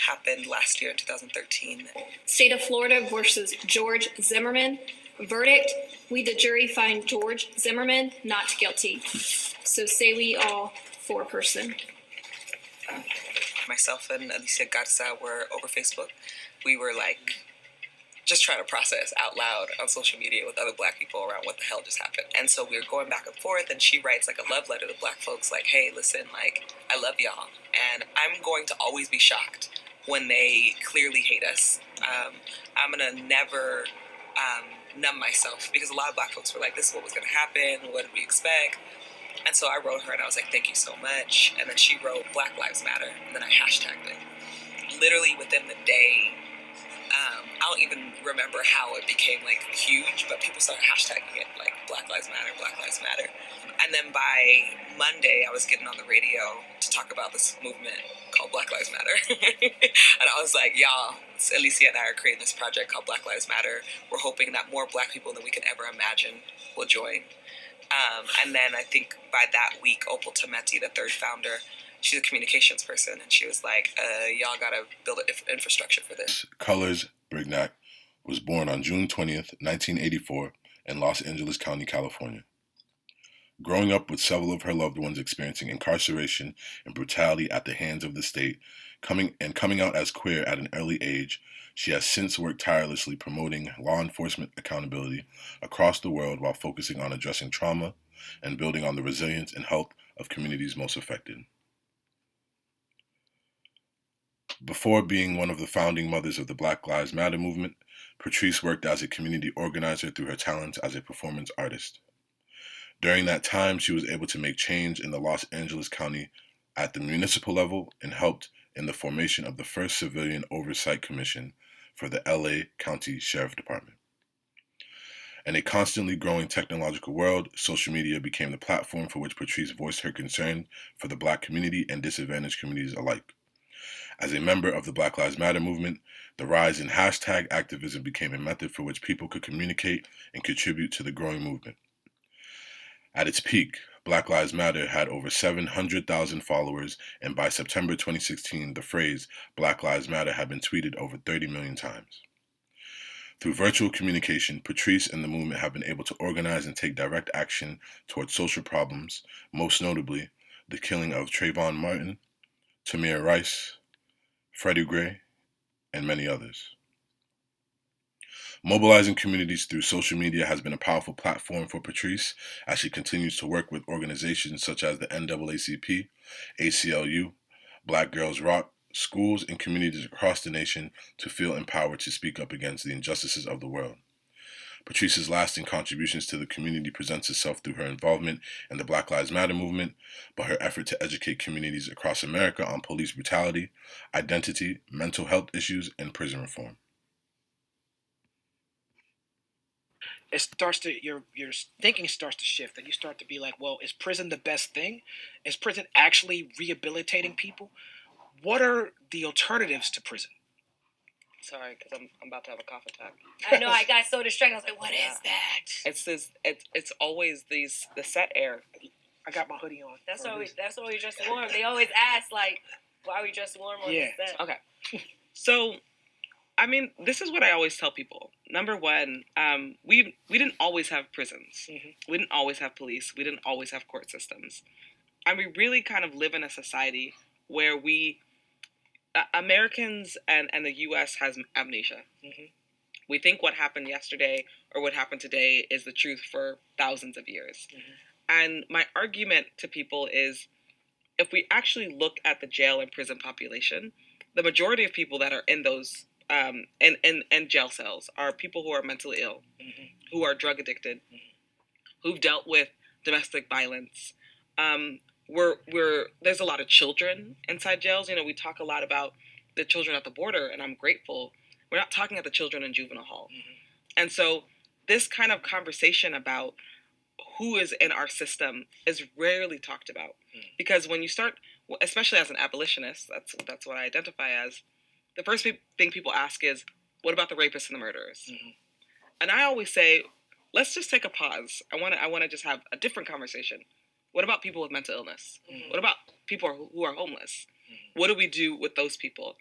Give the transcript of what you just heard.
happened last year in 2013. State of Florida versus George Zimmerman. Verdict, we the jury find George Zimmerman not guilty. So say we all four-person. Myself and Alicia Garza were over Facebook. We were just trying to process out loud on social media with other Black people around what the hell just happened. And so we were going back and forth, and she writes a love letter to Black folks hey, listen, I love y'all. And I'm going to always be shocked when they clearly hate us. I'm going to never numb myself, because a lot of Black folks were this is what was going to happen, what did we expect? And so I wrote her and I was thank you so much. And then she wrote Black Lives Matter, and then I hashtagged it. Literally within the day, I don't even remember how it became huge, but people started hashtagging it Black Lives Matter, Black Lives Matter. And then by Monday, I was getting on the radio to talk about this movement called Black Lives Matter. And I was y'all, Alicia and I are creating this project called Black Lives Matter. We're hoping that more Black people than we can ever imagine will join. And then I think by that week, Opal Tometi, the third founder, she's a communications person, and she was y'all gotta build an infrastructure for this. Colors Brignac was born on June 20th, 1984, in Los Angeles County, California. Growing up with several of her loved ones experiencing incarceration and brutality at the hands of the state, coming out as queer at an early age, she has since worked tirelessly promoting law enforcement accountability across the world while focusing on addressing trauma and building on the resilience and health of communities most affected. Before being one of the founding mothers of the Black Lives Matter movement, Patrice worked as a community organizer through her talents as a performance artist. During that time, she was able to make change in the Los Angeles County at the municipal level and helped in the formation of the first civilian oversight commission for the LA County Sheriff Department. In a constantly growing technological world, social media became the platform for which Patrice voiced her concern for the Black community and disadvantaged communities alike. As a member of the Black Lives Matter movement, the rise in hashtag activism became a method for which people could communicate and contribute to the growing movement. At its peak, Black Lives Matter had over 700,000 followers, and by September 2016, the phrase Black Lives Matter had been tweeted over 30 million times. Through virtual communication, Patrice and the movement have been able to organize and take direct action towards social problems, most notably the killing of Trayvon Martin, Tamir Rice, Freddie Gray, and many others. Mobilizing communities through social media has been a powerful platform for Patrice as she continues to work with organizations such as the NAACP, ACLU, Black Girls Rock, schools, and communities across the nation to feel empowered to speak up against the injustices of the world. Patrice's lasting contributions to the community presents itself through her involvement in the Black Lives Matter movement, but her effort to educate communities across America on police brutality, identity, mental health issues, and prison reform. It starts to your thinking starts to shift, and you start to be well, is prison the best thing? Is prison actually rehabilitating people? What are the alternatives to prison? Sorry, because I'm about to have a cough attack. I know, I got so distracted. I was like, what is that? It's always the set air. I got my hoodie on. That's why we dress warm. They always ask, why are we dressed warm on the set? Okay. So, this is what I always tell people. Number one, we didn't always have prisons. Mm-hmm. We didn't always have police. We didn't always have court systems. And we really kind of live in a society where Americans and the U.S. has amnesia. Mm-hmm. We think what happened yesterday or what happened today is the truth for thousands of years. Mm-hmm. And my argument to people is, if we actually look at the jail and prison population, the majority of people that are in those in jail cells are people who are mentally ill, mm-hmm. who are drug addicted, mm-hmm. who've dealt with domestic violence. There's a lot of children inside jails. We talk a lot about the children at the border, and I'm grateful. We're not talking about the children in juvenile hall. Mm-hmm. And so this kind of conversation about who is in our system is rarely talked about. Mm-hmm. Because when you start, especially as an abolitionist, that's what I identify as, the first thing people ask is, what about the rapists and the murderers? Mm-hmm. And I always say, let's just take a pause. I want to just have a different conversation. What about people with mental illness? Mm-hmm. What about people who are homeless? Mm-hmm. What do we do with those people?